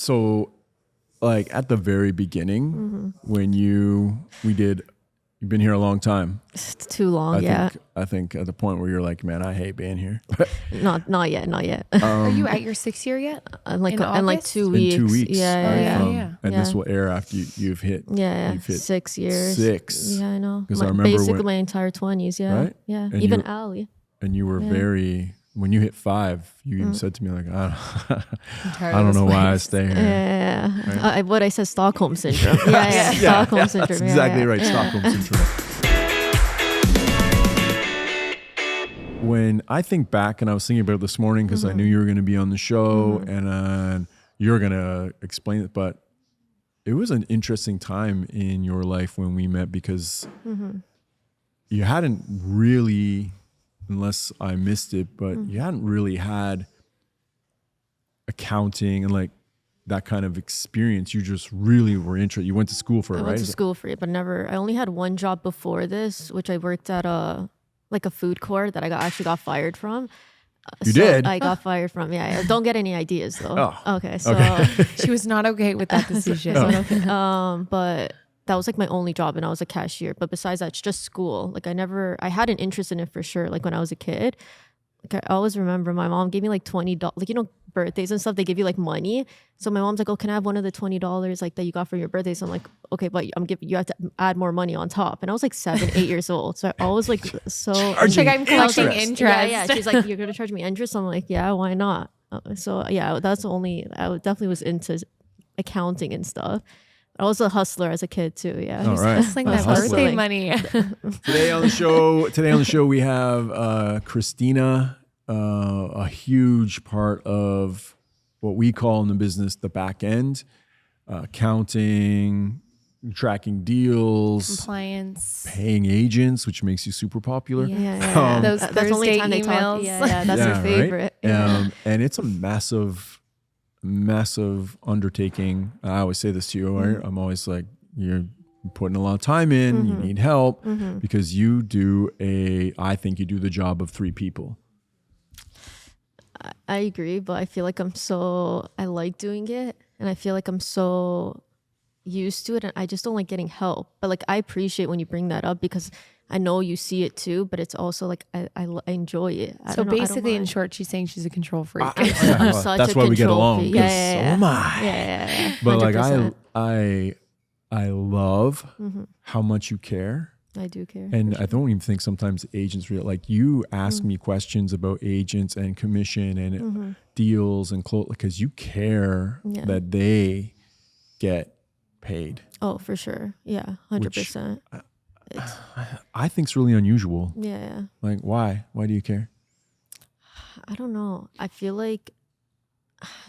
So like at the very beginning when you've been here a long time. It's too long, I think at the point where you're like, man, I hate being here. Not yet. Are you at your 6th year yet? in 2 weeks. In 2 weeks. Yeah. And this will air after you've hit. Yeah. You've hit 6 years. 6. Yeah, I know. Because I remember basically my entire 20s. Yeah. Right? Yeah. And Even Ali. And you were when you hit 5, you even said to me like, I don't know why I stay here. Yeah. Right? What I said, Stockholm syndrome. Yeah. Stockholm syndrome. That's exactly right. Stockholm syndrome. When I think back, and I was thinking about it this morning because I knew you were going to be on the show and you're going to explain it, but it was an interesting time in your life when we met because you hadn't really, unless I missed it, but you hadn't really had accounting and like that kind of experience. You just really were interested. You went to school for it, right? I went to school for it, but I only had one job before this, which I worked at a food court that I actually got fired from. You did? I got fired from, yeah. Don't get any ideas though. Oh. Okay. So she was not okay with that decision. But that was like my only job and I was a cashier. But besides that, it's just school. Like I had an interest in it for sure. Like when I was a kid, like I always remember my mom gave me like $20, like, birthdays and stuff, they give you like money. So my mom's like, oh, can I have one of the $20 like that you got for your birthday? So I'm like, okay, but you have to add more money on top. And I was like 7, 8 years old. So I always like, so she's like, I'm collecting interest. Yeah. She's like, you're going to charge me interest? I'm like, yeah, why not? So yeah, that's I definitely was into accounting and stuff. I was a hustler as a kid too. Yeah. All right. Hustling that birthday money. Today on the show, we have Christina, a huge part of what we call in the business the back end, accounting, tracking deals, compliance, paying agents, which makes you super popular. Yeah. Those that's the only time they talk. emails. Yeah, that's her favorite. Right? Yeah. And it's a massive undertaking. I always say this to you, right? I'm always like, you're putting a lot of time in, you need help because I think you do the job of 3 people. I agree, but I feel like I like doing it and I feel like I'm so used to it and I just don't like getting help. But like I appreciate when you bring that up because I know you see it too, but it's also like I enjoy it. So basically, in short, she's saying she's a control freak. That's why we get along. Yeah. So am I. Yeah. But like I love how much you care. I do care. And I don't even think sometimes agents like you ask me questions about agents and commission and deals and close because you care that they get paid. Oh, for sure. Yeah, 100%. I think it's really unusual. Yeah. Like why? Why do you care? I don't know. I feel like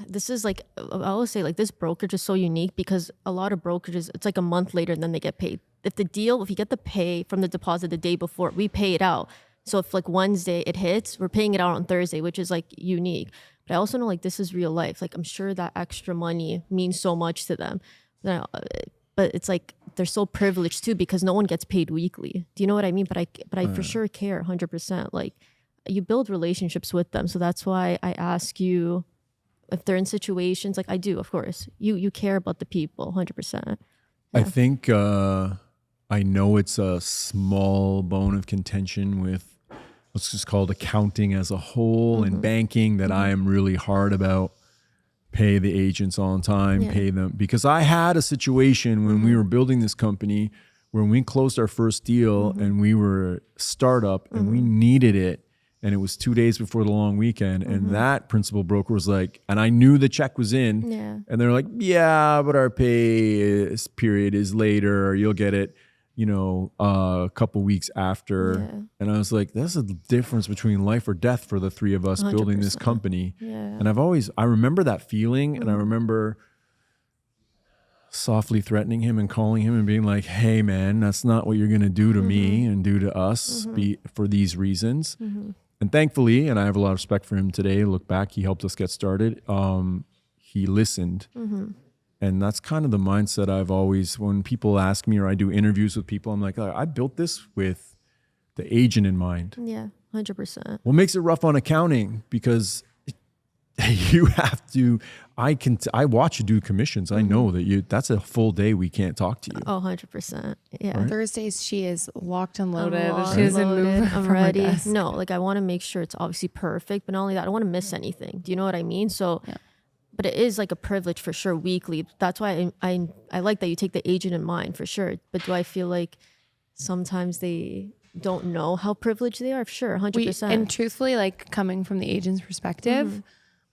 this is like, I always say like this brokerage is so unique because a lot of brokerages, it's like a month later and then they get paid. If you get the pay from the deposit the day before, we pay it out. So if like Wednesday it hits, we're paying it out on Thursday, which is like unique. But I also know like this is real life. Like I'm sure that extra money means so much to them. But it's like they're so privileged too because no one gets paid weekly. Do you know what I mean? But I for sure care 100%. Like you build relationships with them. So that's why I ask you if they're in situations like I do, of course. You care about the people 100%. Yeah. I think I know it's a small bone of contention with what's just called accounting as a whole and banking that I am really hard about. Pay the agents on time, pay them. Because I had a situation when we were building this company where we closed our first deal and we were a startup and we needed it. And it was 2 days before the long weekend. And that principal broker was like, and I knew the check was in. Yeah. And they're like, yeah, but our pay period is later. Or you'll get it, a couple weeks after. Yeah. And I was like, that's a difference between life or death for the 3 of us 100%. Building this company. Yeah. And I remember that feeling. And I remember softly threatening him and calling him and being like, hey man, that's not what you're going to do to me and do to us for these reasons. And thankfully, and I have a lot of respect for him today, look back, he helped us get started. He listened. And that's kind of the mindset I've always, when people ask me or I do interviews with people, I'm like, I built this with the agent in mind. Yeah, 100%. What makes it rough on accounting? Because you have to, I watch you do commissions. I know that that's a full day we can't talk to you. Oh, 100%. Yeah. Right? Thursdays, she is locked and I'm loaded. locked, She doesn't loaded, move I'm from her ready. desk. No, like I want to make sure it's obviously perfect, but not only that, I don't want to miss anything. Do you know what I mean? So, but it is like a privilege for sure weekly. That's why I like that you take the agent in mind for sure. But do I feel like sometimes they don't know how privileged they are? Sure, 100%. And truthfully, like coming from the agent's perspective,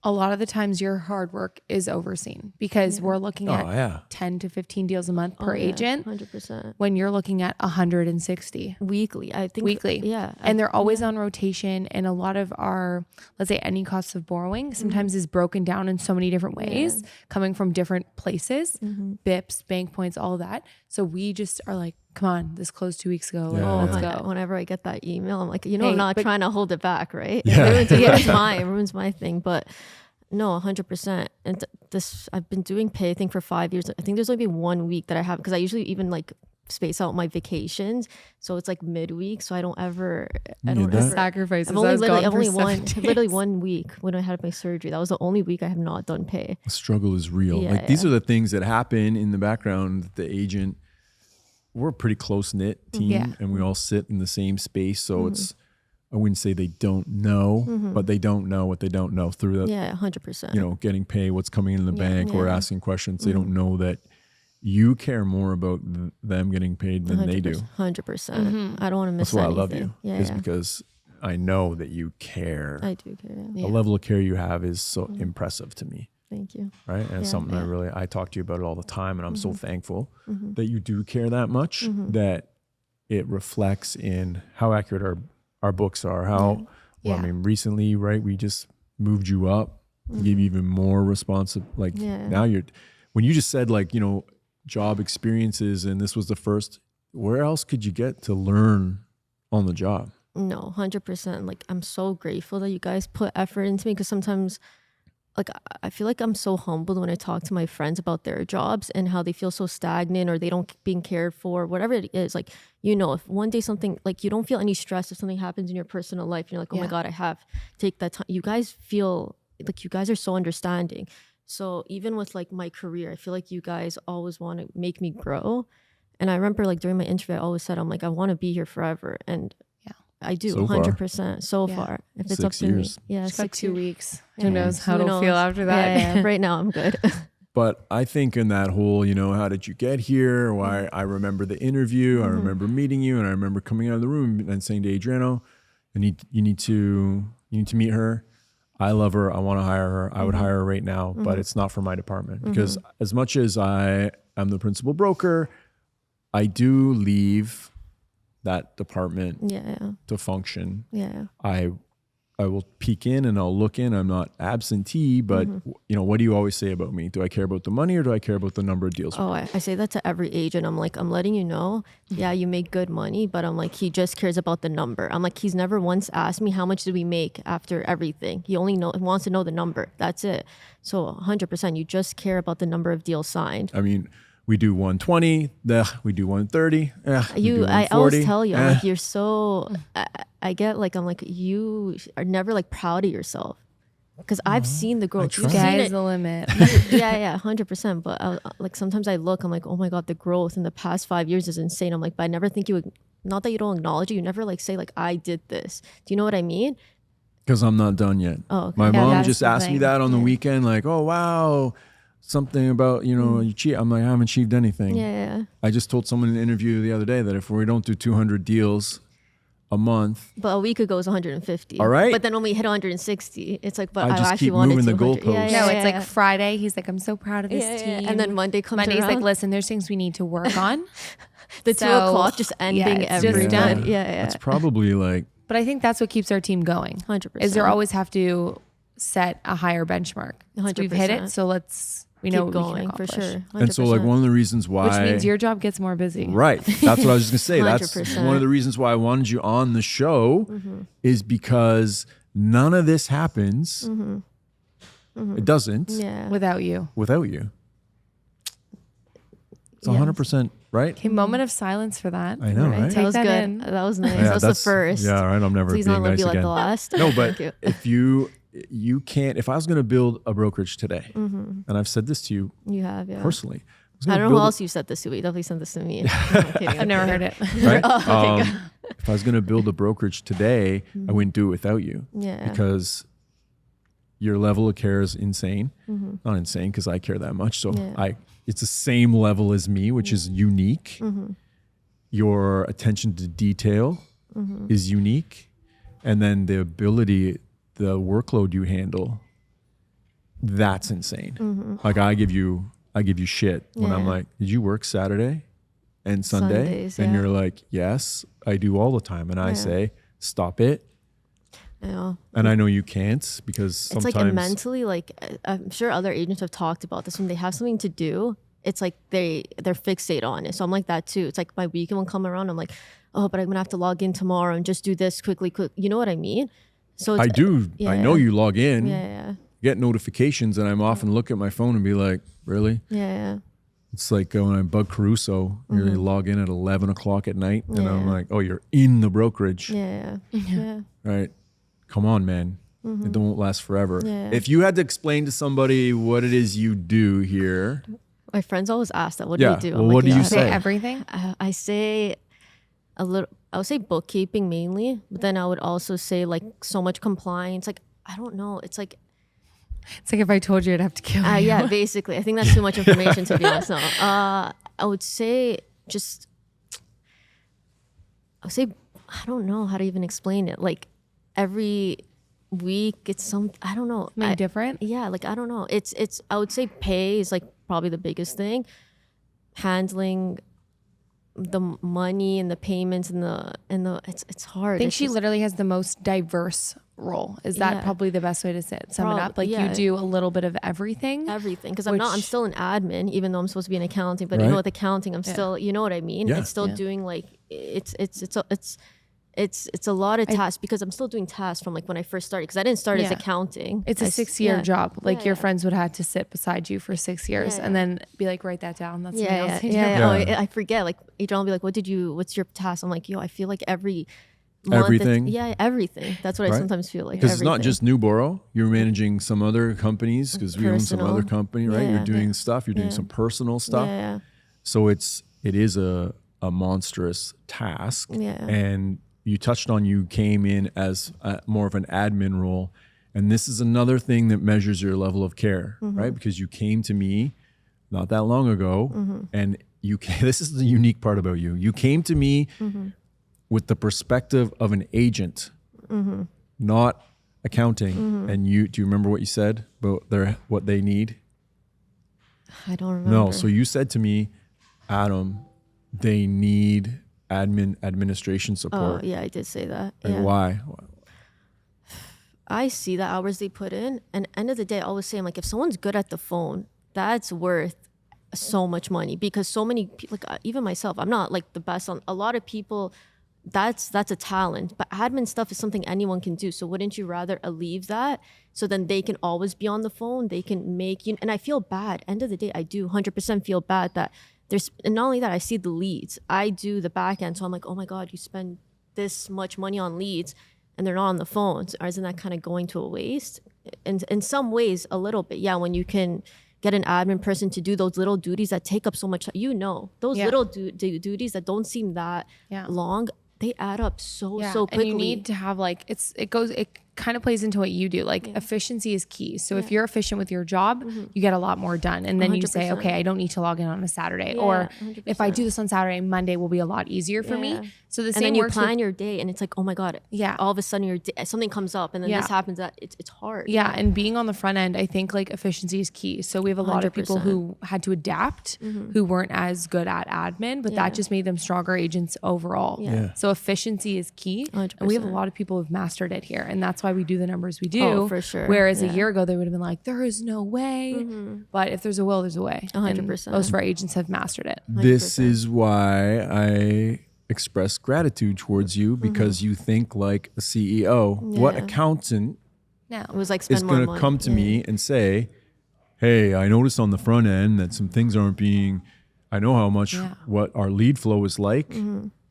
a lot of the times your hard work is overseen because we're looking at 10 to 15 deals a month per agent 100%. when you're looking at 160 Weekly, I think. weekly. Yeah. And they're always on rotation. And a lot of our, let's say, any costs of borrowing sometimes is broken down in so many different ways, coming from different places, BIPs, bank points, all of that. So we just are like, come on, this closed 2 weeks ago. Like, let's go. Whenever I get that email, I'm like, I'm not but- trying to hold it back, right? Yeah. It ruins my thing. But no, 100%. And this, I've been doing pay, I think, for 5 years. I think there's only been 1 week that I have, because I usually even like space out my vacations. So it's like midweek. So I don't ever Sacrifices. I've only literally 1 week when I had my surgery. That was the only week I have not done pay. The struggle is real. Yeah, like these are the things that happen in the background. That the agent, we're a pretty close knit team, and we all sit in the same space. So it's, I wouldn't say they don't know, but they don't know what they don't know through that. 100%. Getting paid, what's coming in the bank, or asking questions. They don't know that you care more about them getting paid than they do. 100%. I don't want to miss That's why anything. I love you. Yeah, is because I know that you care. I do care. Yeah. The level of care you have is so impressive to me. Thank you. Right. And it's something I talk to you about it all the time. And I'm so thankful that you do care that much, that it reflects in how accurate our books are. How, well, I mean, recently, right, we just moved you up, gave you even more responsive. Like now when you just said like, job experiences, and this was the first, where else could you get to learn on the job? No, 100%. Like, I'm so grateful that you guys put effort into me, because sometimes, like, I feel like I'm so humbled when I talk to my friends about their jobs and how they feel so stagnant, or they don't being cared for, whatever it is. Like, if one day something, like, you don't feel any stress if something happens in your personal life, and you're like, oh my God, I have take that time. You guys feel like you guys are so understanding. So even with like my career, I feel like you guys always want to make me grow. And I remember like during my interview, I always said, I'm like, I want to be here forever. And I do, so 100% so far. If it's up to me. Yeah, She's got 2 weeks. Yeah. Who knows how it'll feel after that. Yeah. Right now I'm good. But I think in that whole, how did you get here? Why I remember the interview, I remember meeting you, and I remember coming out of the room and saying to Adriano, you need to meet her. I love her. I want to hire her. I would hire her right now, but it's not for my department, because as much as I am the principal broker, I do leave that department to function. Yeah. I will peek in and I'll look in. I'm not absentee, but what do you always say about me? Do I care about the money, or do I care about the number of deals? Oh, I say that to every agent. I'm like, I'm letting you know, you make good money, but I'm like, he just cares about the number. I'm like, he's never once asked me how much did we make after everything. He only wants to know the number. That's it. So 100%, you just care about the number of deals signed. I mean, we do 120, we do 130. I always tell you, I'm like, you're so, I get like, I'm like, you are never like proud of yourself, because I've seen the growth. Sky's the limit. 100%. But like sometimes I look, I'm like, oh my God, the growth in the past 5 years is insane. I'm like, but I never think you would, not that you don't acknowledge it, you never like say like, I did this. Do you know what I mean? Because I'm not done yet. Oh, okay. My mom just asked me that on the weekend, like, oh, wow, something about, you cheat. I'm like, I haven't achieved anything. Yeah. I just told someone in an interview the other day that if we don't do 200 deals a month. But a week ago was 150. All right. But then when we hit 160, it's like, but I I just actually keep wanted moving the 200. goalposts. No, it's like Friday. He's like, I'm so proud of this team. And then Monday comes Monday's around. like, listen, there's things we need to work on. The 2 o'clock just ending it's every just day. done. Yeah. It's probably like. But I think that's what keeps our team going. 100%. Is there always have to set a higher benchmark. So we've hit it, so we know keep what going we can for accomplish. sure. 100%. And so like one of the reasons why. Which means your job gets more busy. Right. That's what I was just going to say. That's 100%. one of the reasons why I wanted you on the show is because none of this happens. It doesn't. Yeah. Without you. Without you. It's 100%, right? Okay, moment of silence for that. I know, right? That was good. in. That was nice. Yeah, that was the first. Yeah, right. I'm never Please being not let nice me be like again. the last. No, but Thank you. if you you can't, if I was going to build a brokerage today, and I've said this to you You have, yeah. personally. I don't know who else you said this to. You definitely sent this to me. No, I'm kidding. I've never heard it. Right? Oh, okay, If I was going to build a brokerage today, I wouldn't do it without you. Yeah. Because your level of care is insane. Not insane because I care that much. So it's the same level as me, which is unique. Your attention to detail is unique. And then the ability, the workload you handle, that's insane. Like I give you shit when I'm like, did you work Saturday and Sunday? Sundays, and yeah. you're like, yes, I do all the time. And I say, stop it. Yeah. And I know you can't because It's sometimes like mentally, like I'm sure other agents have talked about this. When they have something to do, it's like they're fixated on it. So I'm like that too. It's like my weekend will come around. I'm like, oh, but I'm gonna have to log in tomorrow and just do this quickly. You know what I mean? So it's, I do. Yeah. I know you log in, Yeah. get notifications, and I'm often look at my phone and be like, really? Yeah. It's like when I bug Caruso, you log in at 11 o'clock at night, and I'm like, oh, you're in the brokerage, Yeah. Yeah. right? Come on, man. It don't last forever. Yeah. If you had to explain to somebody what it is you do here, My friends always ask that. What do Yeah. you do? Well, I'm like, what do you I- say? Say everything. I say a little. I would say bookkeeping mainly, but then I would also say like so much compliance. Like I don't know. It's like It's like if I told you, I'd have to kill you. yeah, basically. I think that's too much information to be honest. No. I would say just. I would say I don't know how to even explain it. Like every week, it's some. I don't know. Something different. Yeah, like I don't know. It's. I would say pay is like probably the biggest thing. Handling the money and the payments and the it's hard. I think It's she just- literally has the most diverse role. Is that Yeah. probably the best way to sum it up? Like yeah. you do a little bit of everything. everything because I'm Which- still an admin even though I'm supposed to be in accounting, but Right. you know with accounting I'm still, you know what I mean? Yeah. It's still doing like it's a lot of tasks because I'm still doing tasks from like when I first started because I didn't start as Yeah. accounting. It's a I s- 6-year yeah. job. Like Yeah, your yeah. friends would have to sit beside you for 6 years Yeah, and then be like, write that down. That's something Yeah, else. yeah, you yeah, do. yeah. Yeah. Oh, I forget. Like Adrian will be like, what's your task? I'm like, yo, I feel like every month Everything? yeah, everything. That's what I Right. sometimes feel like. because it's not everything. just Newborough, you're managing some other companies because we own some Personal. other company, right? Yeah. You're doing stuff, you're doing some personal stuff. Yeah, So it is a monstrous task. Yeah. And you touched on you came in as more of an admin role. And this is another thing that measures your level of care, right? Because you came to me not that long ago and this is the unique part about you. You came to me with the perspective of an agent, not accounting. And do you remember what you said about what they need? I don't remember. No. So you said to me, Adam, they need administration Oh support. yeah, I did say that. And Yeah. why? I see the hours they put in, and end of the day, I always say, I'm like, if someone's good at the phone, that's worth so much money because so many people, like even myself, I'm not like the best on a lot of people. That's a talent, but admin stuff is something anyone can do. So wouldn't you rather leave that so then they can always be on the phone? They can make you. And I feel bad. End of the day, I do 100% feel bad that there's. And not only that, I see the leads. I do the back end, so I'm like, oh my god, you spend this much money on leads and they're not on the phones. Or isn't that kind of going to a waste? And in some ways, a little bit, yeah. When you can get an admin person to do those little duties that take up so much, those Yeah. little duties that don't seem that Yeah. long, they add up so Yeah, quickly. and you need to have like it kind of plays into what you do. Like efficiency is key. So if you're efficient with your job, you get a lot more done. And then you say, 100%. okay, I don't need to log in on a Saturday, Yeah, or 100%. if I do this on Saturday, Monday will be a lot easier for Yeah. me. So the and same then you works plan with, your day, and it's like, oh my god, Yeah. all of a sudden your day, something comes up, and then Yeah. this happens. That it's hard. yeah, and being on the front end, I think like efficiency is key. So we have a lot of people 100%. who had to adapt, who weren't as good at admin, but that just made them stronger agents overall. Yeah. So efficiency is key, and we have a 100%. lot of people who've mastered it here, and that's why we do the numbers we do. Oh, for sure. Whereas a Yeah. year ago they would have been like, there is no way. But if there's a will, there's a way. 100%. And most of our agents have mastered it. This is why I express gratitude towards you because you think like a CEO. What Yeah. accountant No. It was like is spend more going to money. come to Yeah. me and say, hey, I noticed on the front end that some things aren't being, I know how much Yeah. what our lead flow is like.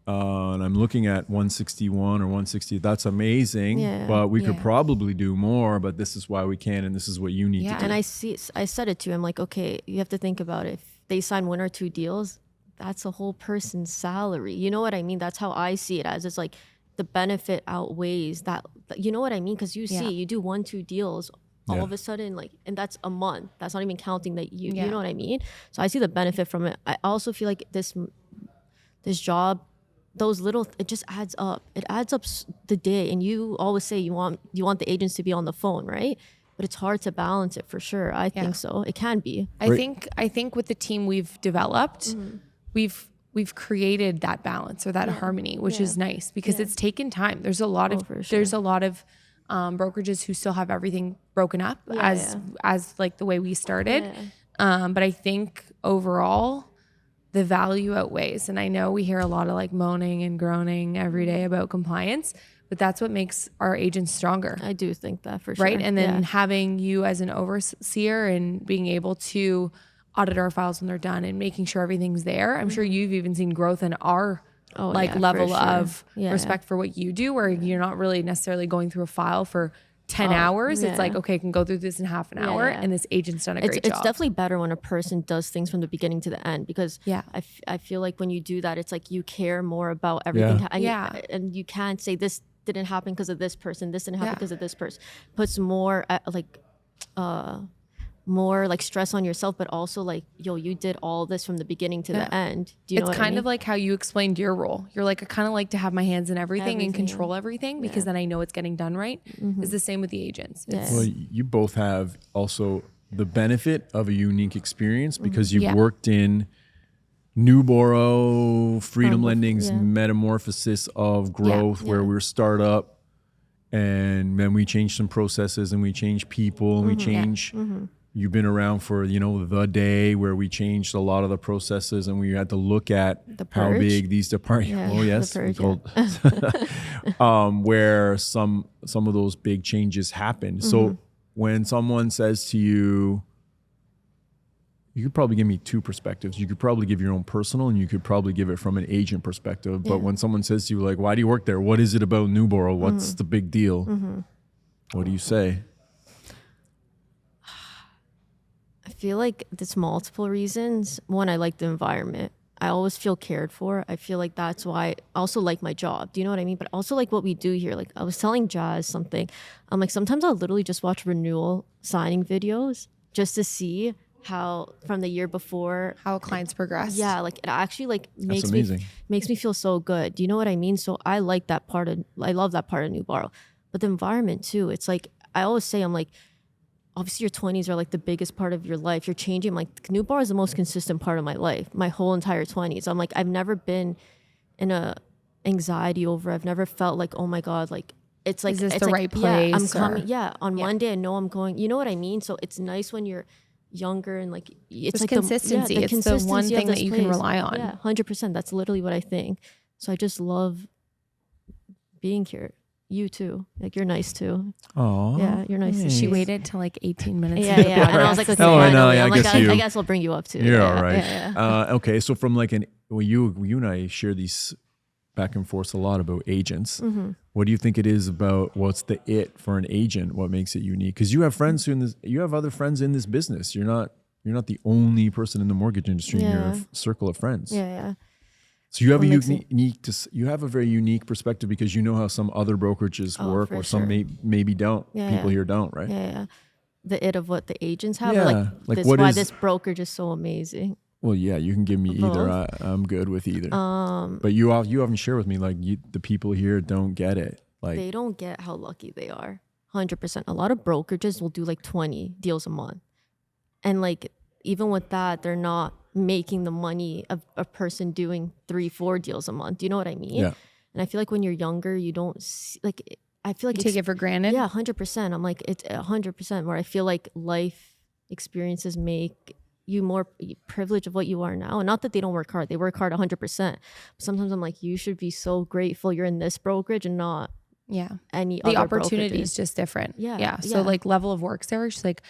and I'm looking at 161 or 160. That's amazing, Yeah. but we could Yeah. probably do more. But this is why we can, and this is what you need Yeah. to do. And I said it to him, like, okay, you have to think about it. If they sign 1 or 2 deals, that's a whole person's salary. You know what I mean? That's how I see it as. It's like the benefit outweighs that. You know what I mean? Because you see, you do 1, 2 deals, all of a sudden, like, and that's a month. That's not even counting that you know what I mean? So I see the benefit from it. I also feel like this job, those little, it just adds up. It adds up the day. And you always say you want the agents to be on the phone, right? But it's hard to balance it for sure. I think so. It can be. I think with the team we've developed, we've created that balance or that harmony, which is nice because it's taken time. There's a lot of brokerages who still have everything broken up as like the way we started. But I think overall the value outweighs. And I know we hear a lot of like moaning and groaning every day about compliance, but that's what makes our agents stronger. I do think that for sure. Right. And then having you as an overseer and being able to audit our files when they're done and making sure everything's there. I'm sure you've even seen growth in our level of respect for what you do, where you're not really necessarily going through a file for 10 hours. It's like, okay, I can go through this in half an hour and this agent's done a great job. It's definitely better when a person does things from the beginning to the end because I feel like when you do that, it's like you care more about everything. And you can't say this didn't happen because of this person. This didn't happen because of this person. Puts more more like stress on yourself, but also like, yo, you did all this from the beginning to the end. Do you know what I mean? It's kind of like how you explained your role. You're like, I kind of like to have my hands in everything and control everything because then I know it's getting done right. It's the same with the agents. Well, you both have also the benefit of a unique experience because you've worked in Newborough, Freedom Lending's metamorphosis of growth where we're startup and then we changed some processes and we changed people and we change. You've been around for, the day where we changed a lot of the processes and we had to look at how big these departments, where some of those big changes happened. So when someone says to you, you could probably give me 2 perspectives. You could probably give your own personal and you could probably give it from an agent perspective. But when someone says to you, like, why do you work there? What is it about Newborough? What's the big deal? What do you say? I feel like there's multiple reasons. One, I like the environment. I always feel cared for. I feel like that's why I also like my job. Do you know what I mean? But also like what we do here. Like I was telling Jazz something. I'm like, sometimes I'll literally just watch renewal signing videos just to see how from the year before how a client's progressed. Yeah, like it actually like makes amazing. me feel so good. Do you know what I mean? So I like that part of, I love that part of Newborough. But the environment too. It's like I always say, I'm like, obviously your 20s are like the biggest part of your life. You're changing. Like Newborough is the most consistent part of my life, my whole entire 20s. I'm like, I've never been in a anxiety over. I've never felt like, oh my God, like it's like, is this it's the like, right place? Yeah, I'm coming. On Monday, I know I'm going. You know what I mean? So it's nice when you're younger and like it's like consistency. The it's consistency the one thing that you can place. rely on. Yeah, 100%. That's literally what I think. So I just love being here. You too. Like you're nice too. Oh, yeah, you're nice. She waited till like 18 minutes. Yeah. And I was like, okay, I know. Yeah, I guess I'll bring you up too. You're all right. Okay, so from like you and I share these back and forth a lot about agents. What do you think it is about what's the it for an agent? What makes it unique? Because you have friends you have other friends in this business. You're not the only person in the mortgage industry in your circle of friends. Yeah. So you have you have a very unique perspective because you know how some other brokerages work, or some maybe don't. People here don't, right? Yeah. The it of what the agents have. Yeah. Like what why this brokerage is so amazing. Well, yeah, you can give me either. I'm good with either. But you often share with me like the people here don't get it. Like they don't get how lucky they are. 100%. A lot of brokerages will do like 20 deals a month, and like even with that, they're not making the money of a person doing 3-4 deals a month. Do you know what I mean? Yeah. And I feel like when you're younger, you don't see, like, I feel like you take it for granted. Yeah, 100%. I'm like, it's 100% where I feel like life experiences make you more privileged of what you are now. And not that they don't work hard. They work hard 100%. But sometimes I'm like, you should be so grateful you're in this brokerage and not any other the opportunity brokerages. is just different. Yeah. So like level of work there, she's like,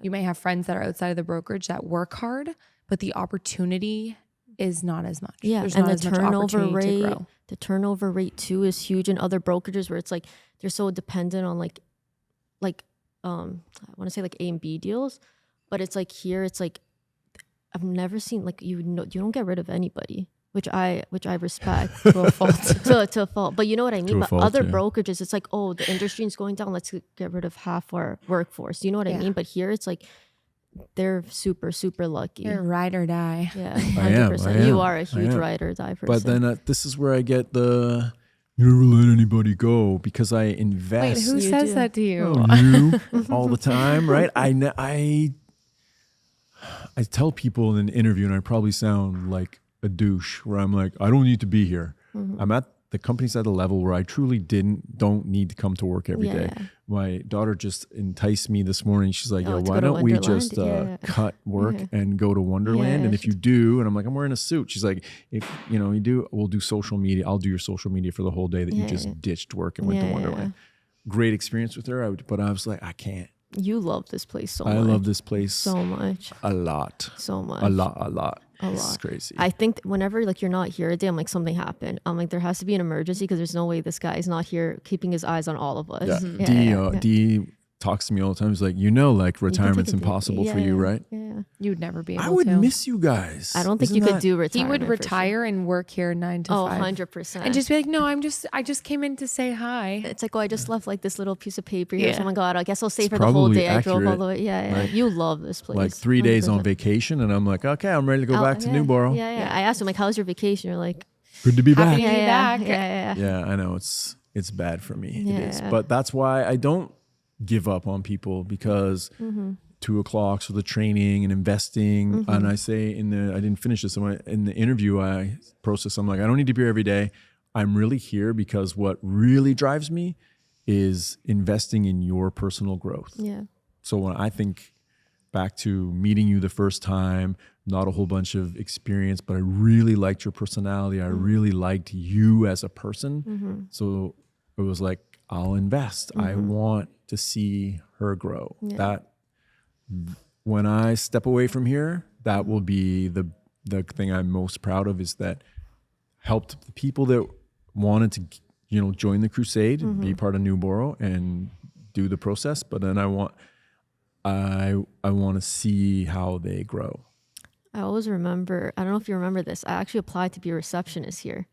you might have friends that are outside of the brokerage that work hard, but the opportunity is not as much. Yeah, There's and not the as much turnover opportunity to rate, grow. the turnover rate too is huge in other brokerages where it's like they're so dependent on like I want to say like A and B deals, but it's like here it's like I've never seen like you don't get rid of anybody, which I respect To a fault. to a fault. But you know what I mean. a But fault, other yeah. brokerages, it's like, oh, the industry is going down. Let's get rid of half our workforce. You know what I Yeah. mean? But here it's like they're super lucky. You're ride or die. Yeah, I am, 100%. You I are a am. huge ride or die person. But then this is where I get the you never let anybody go because I Wait, invest. who You says do. that to you? Oh, you all the time, right? I tell people in an interview, and I probably sound like a douche, where I'm like, I don't need to be here. I'm at the company's at a level where I truly don't need to come to work every day. Yeah. My daughter just enticed me this morning. She's like, Oh, "Yo, to why go to don't we Wonderland? just Yeah. cut work Yeah. and go to Wonderland? Yeah, And if you do," and I'm like, "I'm wearing a suit." She's like, "If you do, we'll do social media. I'll do your social media for the whole day that you Yeah, just yeah. ditched work and went to Yeah, Wonderland." Great experience with her, but I was like, I can't. You love this place so I much. love this place so much. a lot. So much. A lot. A It's lot. crazy. I think whenever like you're not here a day, I'm like something happened. I'm like there has to be an emergency because there's no way this guy is not here keeping his eyes on all of us. yeah. Yeah, D, yeah, yeah. D talks to me all the time. He's like, like You can retirement's take a day. impossible for Yeah, you, yeah, right? Yeah. You would never be able I would to. miss you guys. I don't think Isn't you could that- do He retirement. would for sure. retire and work here 9 to Oh, 5. 100%. And just be like, no, I just came in to say hi. it's like, oh, I just left like this little piece of paper here. Yeah. So, oh my God, I guess I'll stay It's for the whole probably day. I drove all accurate, the way. Yeah, yeah. right? You love this place. Like 3 days on 100%. vacation, and I'm like, okay, I'm ready to go back to yeah, Newborough. Yeah, yeah. I asked him like, how's your vacation? You're like, Good to be Happy back. to be yeah, back. yeah. Yeah, I know it's bad for me. It is, Yeah. but that's why I don't give up on people because 2 o'clock so the training and investing. And I say I didn't finish this in the interview process. I'm like, I don't need to be here every day. I'm really here because what really drives me is investing in your personal growth. Yeah. So when I think back to meeting you the first time, not a whole bunch of experience, but I really liked your personality. I really liked you as a person. So it was like, I'll invest. I want to see her grow. Yeah. That when I step away from here, that will be the thing I'm most proud of, is that helped the people that wanted to, join the crusade, be part of Newborough and do the process. But then I want to see how they grow. I always remember, I don't know if you remember this. I actually applied to be a receptionist here.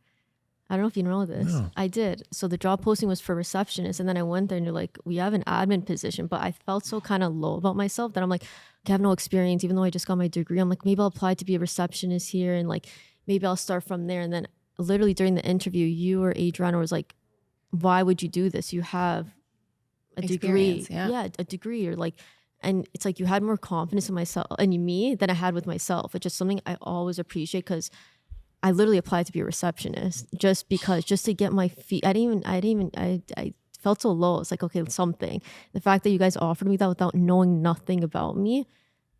I don't know if you know this. No. I did. So the job posting was for receptionist. And then I went there and you're like, we have an admin position. But I felt so kind of low about myself that I'm like, I have no experience, even though I just got my degree. I'm like, maybe I'll apply to be a receptionist here. And like, maybe I'll start from there. And then literally during the interview, you or Adriana was like, why would you do this? You have a degree. Experience, yeah. A degree. Or like, and it's like you had more confidence in myself and me than I had with myself, which is something I always appreciate because I literally applied to be a receptionist just to get my feet. I felt so low. It's like, okay, something. The fact that you guys offered me that without knowing nothing about me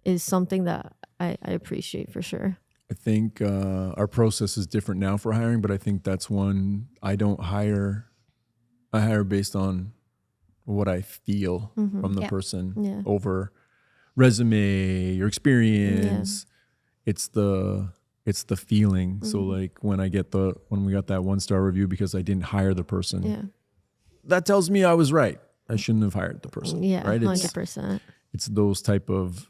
is something that I appreciate for sure. I think our process is different now for hiring, but I think that's one I don't hire. I hire based on what I feel from the Yeah. person Yeah. over resume, your experience. It's the feeling. So like when we got that 1-star review because I didn't hire the person, Yeah. that tells me I was right. I shouldn't have hired the person. Yeah. Right. 100%. It's those type of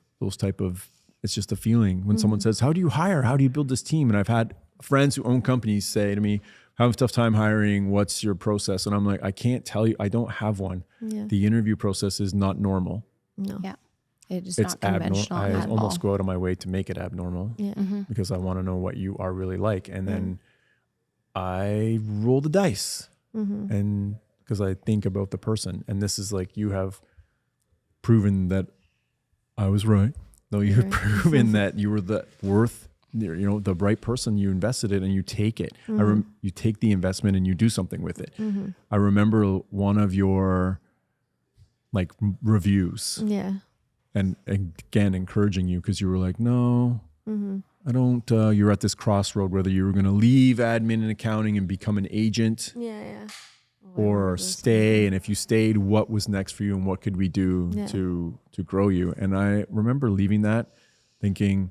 it's just a feeling when someone says, how do you hire? How do you build this team? And I've had friends who own companies say to me, I have a tough time hiring. What's your process? And I'm like, I can't tell you. I don't have one. Yeah. The interview process is not normal. No. Yeah. It's Mm-hmm. not conventional I at almost all. go out of my way to make it abnormal Yeah. because I want to know what you are really like. And then I roll the dice and because I think about the person. And this is like, you have proven that I was right. No, you have proven that you were the right person. You invested it and you take it. You take the investment and you do something with it. I remember one of your like reviews Yeah. and again, encouraging you because you were like, no, I don't, you're at this crossroad, whether you were going to leave admin and accounting and become an agent Yeah. Yeah. or stay. And if you stayed, what was next for you and what could we do to grow you? And I remember leaving that thinking,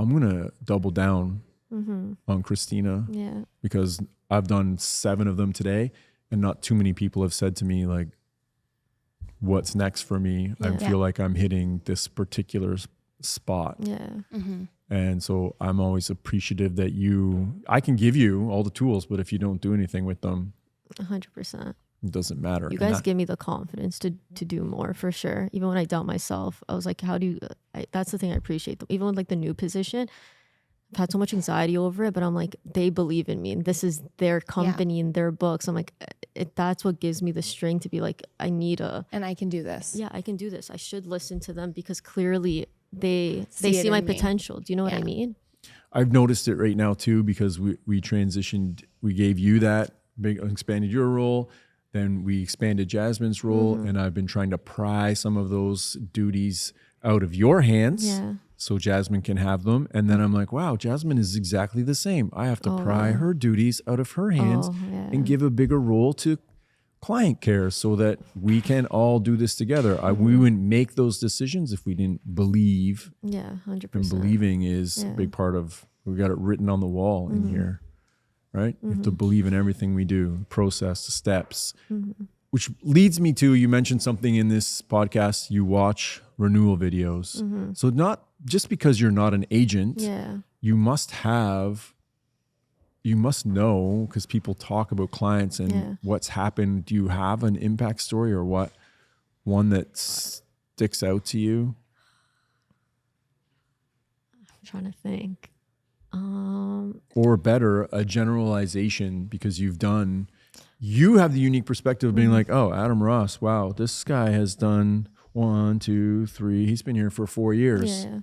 I'm going to double down on Christina Yeah. because I've done 7 of them today and not too many people have said to me like, what's next for me? I feel like I'm hitting this particular spot. Yeah. And so I'm always appreciative that I can give you all the tools, but if you don't do anything with them, 100%. it doesn't matter. You guys give me the confidence to do more for sure. Even when I doubt myself, I was like, how do you, that's the thing I appreciate. Even with like the new position, I've had so much anxiety over it, but I'm like, they believe in me and this is their company and their books. I'm like, that's what gives me the strength to be like, and I can do this. Yeah, I can do this. I should listen to them because clearly they see my potential. Do you know what I mean? I've noticed it right now too, because we transitioned, we gave you that expanded your role. Then we expanded Jasmine's role, and I've been trying to pry some of those duties out of your hands so Jasmine can have them. And then I'm like, wow, Jasmine is exactly the same. I have to pry her duties out of her hands and give a bigger role to client care so that we can all do this together. We wouldn't make those decisions if we didn't believe. Yeah, 100%. And believing is a big part of, we got it written on the wall in here. Right? You have to believe in everything we do, the process, the steps, which leads me to, you mentioned something in this podcast, you watch renewal videos. So not just because you're not an agent, you must know, because people talk about clients and what's happened. Do you have an impact story or one that sticks out to you? I'm trying to think. Or better, a generalization, because you have the unique perspective of being like, oh, Adam Ross, wow, this guy has done 1, 2, 3, he's been here for 4 years. Yeah.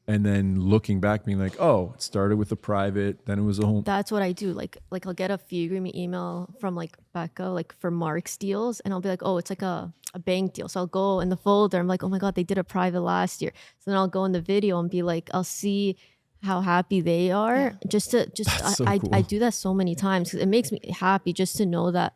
And then looking back being like, oh, it started with a private, then it was a home. That's what I do. Like I'll get a fee agreement email from like Becca, like for Mark's deals. And I'll be like, oh, it's like a bank deal. So I'll go in the folder. I'm like, oh my God, they did a private last year. So then I'll go in the video and be like, I'll see how happy they are. I do that so many times because it makes me happy just to know that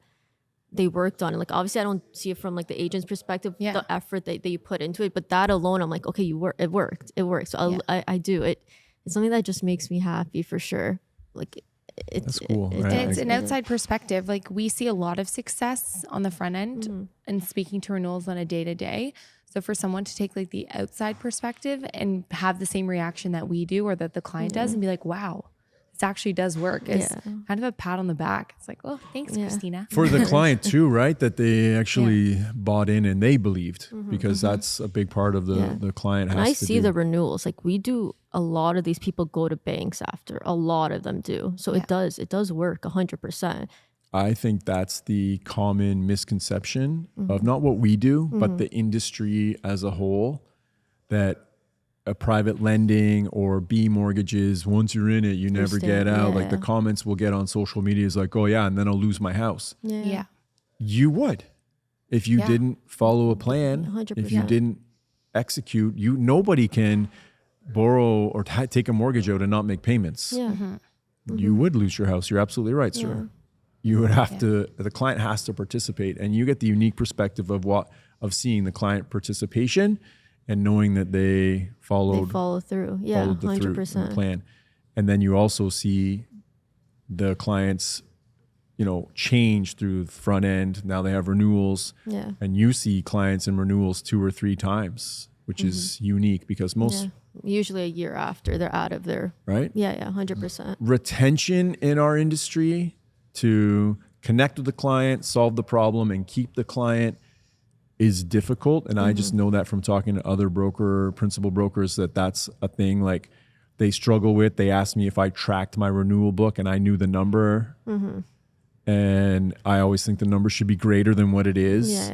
they worked on it. Like obviously I don't see it from like the agent's perspective, the effort that you put into it, but that alone, I'm like, okay, it worked. So I do it. It's something that just makes me happy for sure. Like that's cool. It's an outside perspective. Like we see a lot of success on the front end and speaking to renewals on a day-to-day. So for someone to take like the outside perspective and have the same reaction that we do or that the client does and be like, wow, this actually does work. It's kind of a pat on the back. It's like, oh, thanks, Christina. For the client too, right? That they actually bought in and they believed, because that's a big part of the client has and I to see do. the renewals. Like we do, a lot of these people go to banks after. A lot of them do. So it does work 100%. I think that's the common misconception of not what we do, but the industry as a whole, that a private lending or B mortgages, once you're in it, you never get out. Like the comments we'll get on social media is like, oh yeah, and then I'll lose my house. Yeah. You would. If you didn't follow a plan, 100%. if you didn't execute, nobody can borrow or take a mortgage out and not make payments. Yeah. You would lose your house. You're absolutely right, sir. You would have to, the client has to participate, and you get the unique perspective of seeing the client participation and knowing that they follow through. Yeah, 100%. Plan. And then you also see the clients, change through the front end. Now they have renewals. Yeah. And you see clients in renewals 2 or 3 times, which is unique because most usually a year after they're out of their right. Yeah, 100%. Retention in our industry, to connect with the client, solve the problem, and keep the client is difficult. And I just know that from talking to other principal brokers, that's a thing like they struggle with. They asked me if I tracked my renewal book and I knew the number. And I always think the number should be greater than what it is.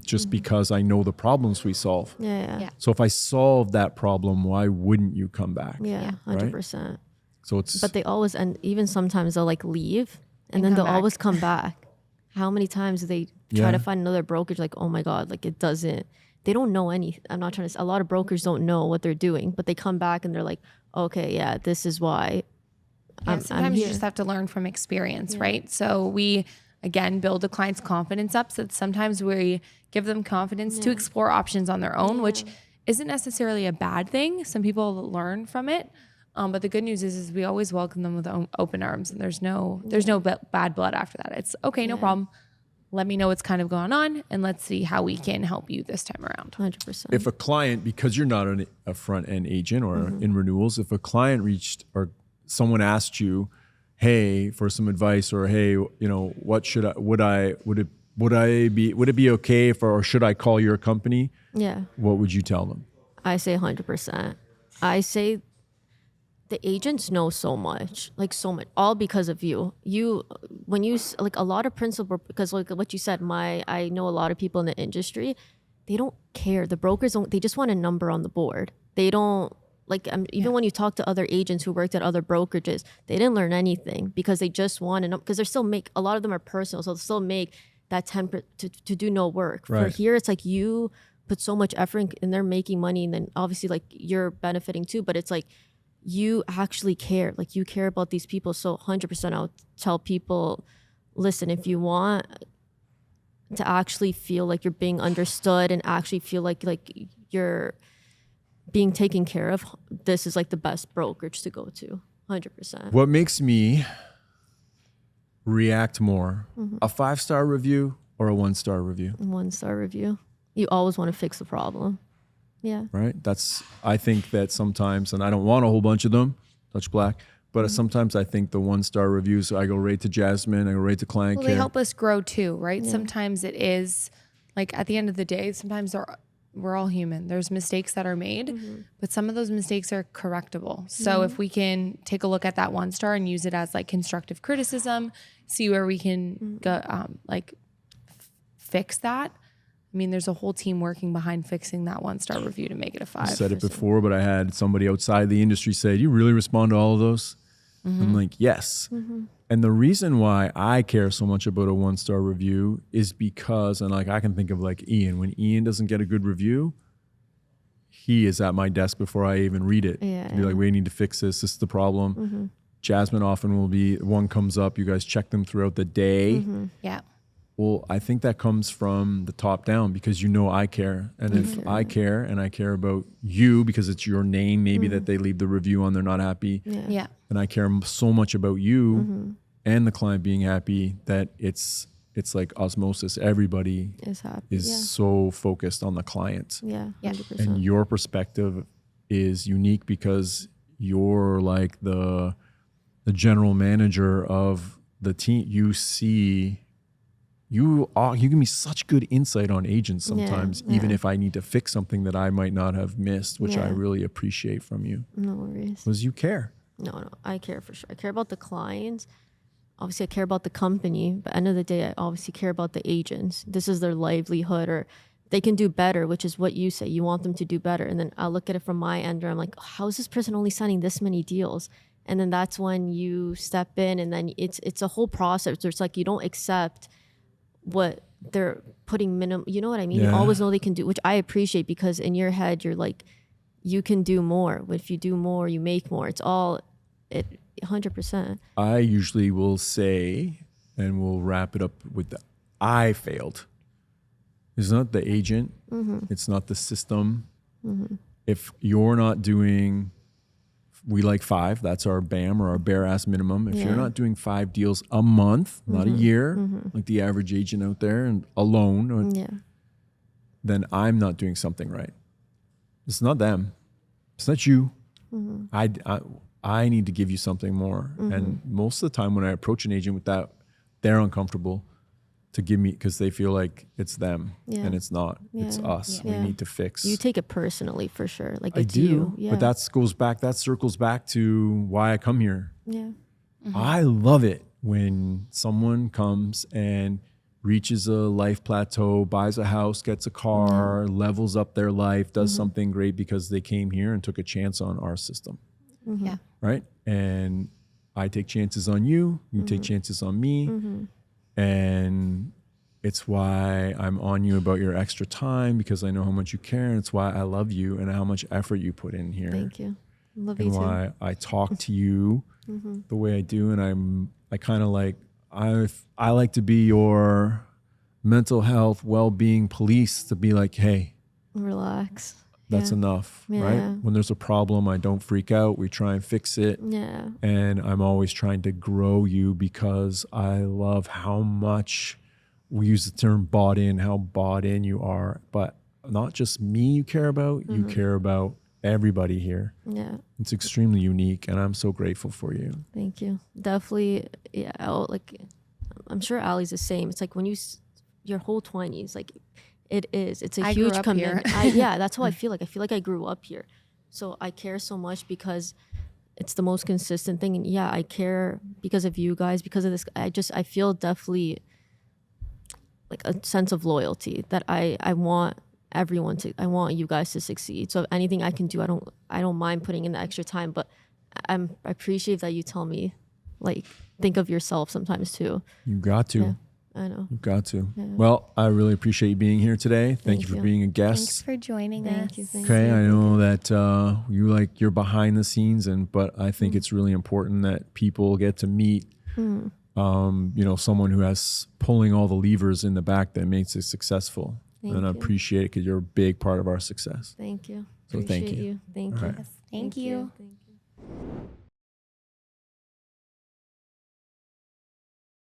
Just because I know the problems we solve. So if I solve that problem, why wouldn't you come back? 100%. Right? So but they always, and even sometimes they'll like leave and then they'll always come back. How many times do they try to find another brokerage? Like, oh my God, like they don't know anything. I'm not trying to say, a lot of brokers don't know what they're doing, but they come back and they're like, okay, yeah, this is why sometimes you just have to learn from experience, right? So we, again, build the client's confidence up. So that sometimes we give them confidence to explore options on their own, which isn't necessarily a bad thing. Some people learn from it. But the good news is we always welcome them with open arms, and there's no bad blood after that. It's okay, no problem. Let me know what's kind of going on, and let's see how we can help you this time around. 100%. If a client, because you're not a front end agent or in renewals, if a client reached or someone asked you, hey, for some advice, or hey, you know, what should I, would it be okay or should I call your company? Yeah. What would you tell them? I say 100%. I say the agents know so much, all because of you. When you like a lot of principal, because like what you said, I know a lot of people in the industry, they don't care. The brokers they just want a number on the board. They don't even when you talk to other agents who worked at other brokerages, they didn't learn anything because they just want to know, because they're still a lot of them are personal, so they'll still make that 10 to do no work. Right. For here, it's like you put so much effort and they're making money, and then obviously like you're benefiting too, but it's like you actually care. Like you care about these people. So 100% I'll tell people, listen, if you want to actually feel like you're being understood and actually feel like you're being taken care of, this is like the best brokerage to go to. 100%. What makes me react more, a 5-star review or a 1-star review? 1-star review. You always want to fix the problem. Yeah. Right. I think that sometimes, and I don't want a whole bunch of them, Dutch Black, but sometimes I think the 1-star reviews, I go right to Jasmine, I go right to client Well, care. they help us grow too, right? Yeah. Sometimes it is like at the end of the day, sometimes we're all human. There's mistakes that are made, but some of those mistakes are correctable. So if we can take a look at that 1-star and use it as like constructive criticism, see where we can go, fix that. I mean, there's a whole team working behind fixing that 1-star review to make it a 5. I said it before, but I had somebody outside the industry say, do you really respond to all of those? I'm like, yes. And the reason why I care so much about a 1-star review is because, and like I can think of like Ian, when Ian doesn't get a good review, he is at my desk before I even read it. Yeah, to be like, we need to fix this. This is the problem. Jasmine often will be, one comes up, you guys check them throughout the day. Yeah. Well, I think that comes from the top down because you know I care. And if I care and I care about you because it's your name, maybe that they leave the review on, they're not happy. Yeah. And I care so much about you and the client being happy that it's like osmosis. Everybody is happy. Is so focused on the client. Yeah. 100%. And your perspective is unique because you're like the general manager of the team. You give me such good insight on agents sometimes, even if I need to fix something that I might not have missed, which I really appreciate from you. No worries. Because you care. No, I care for sure. I care about the clients. Obviously, I care about the company, but at the end of the day, I obviously care about the agents. This is their livelihood, or they can do better, which is what you say. You want them to do better. And then I'll look at it from my end, where I'm like, how is this person only signing this many deals? And then that's when you step in, and then it's a whole process. It's like you don't accept what they're putting minimum, you know what I mean? You always know they can do, which I appreciate, because in your head you're like, you can do more. If you do more, you make more. It's all 100%. I usually will say, and we'll wrap it up with I failed. It's not the agent. It's not the system. If you're not doing, we like 5, that's our BAM or our bare ass minimum. If you're not doing 5 deals a month, not a year, like the average agent out there and alone, then I'm not doing something right. It's not them. It's not you. I need to give you something more. And most of the time when I approach an agent with that, they're uncomfortable to give me, because they feel like it's them and it's not. It's us. We need to fix. You take it personally for sure. Like I it's do, you. Yeah. but that circles back to why I come here. Yeah. I love it when someone comes and reaches a life plateau, buys a house, gets a car, levels up their life, does something great because they came here and took a chance on our system. Yeah. Right? And I take chances on you, you take chances on me. And it's why I'm on you about your extra time, because I know how much you care, and it's why I love you and how much effort you put in here. Thank you. Love you And too. why I talk to you the way I do, and I kind of like, I like to be your mental health well-being police, to be like, hey, Relax. That's Yeah. enough, Yeah. right? When there's a problem, I don't freak out. We try and fix it. Yeah. And I'm always trying to grow you because I love how much we use the term bought in, how bought in you are. But not just me you care about, you care about everybody here. Yeah. It's extremely unique, and I'm so grateful for you. Thank you. Definitely. Yeah. I'm sure Ali's the same. It's like when your whole 20s, like it's a I grew huge up here. commitment. Yeah, that's how I feel like. I feel like I grew up here. So I care so much because it's the most consistent thing. And yeah, I care because of you guys, because of this. I feel definitely like a sense of loyalty that I want I want you guys to succeed. So if anything I can do, I don't mind putting in the extra time, but I appreciate that you tell me, like, think of yourself sometimes too. You got to. Yeah, I know. You've got to. Yeah. Well, I really appreciate you being here today. Thank you for you. being a Thanks guest. for joining Thank us. you. Thank Okay, you. I know that you're behind the scenes, but I think it's really important that people get to meet, someone who has pulling all the levers in the back that makes it successful. Thank And I you. appreciate it because you're a big part of our success. Thank you. So thank Appreciate you. Thank All you. right. Thank you. Thank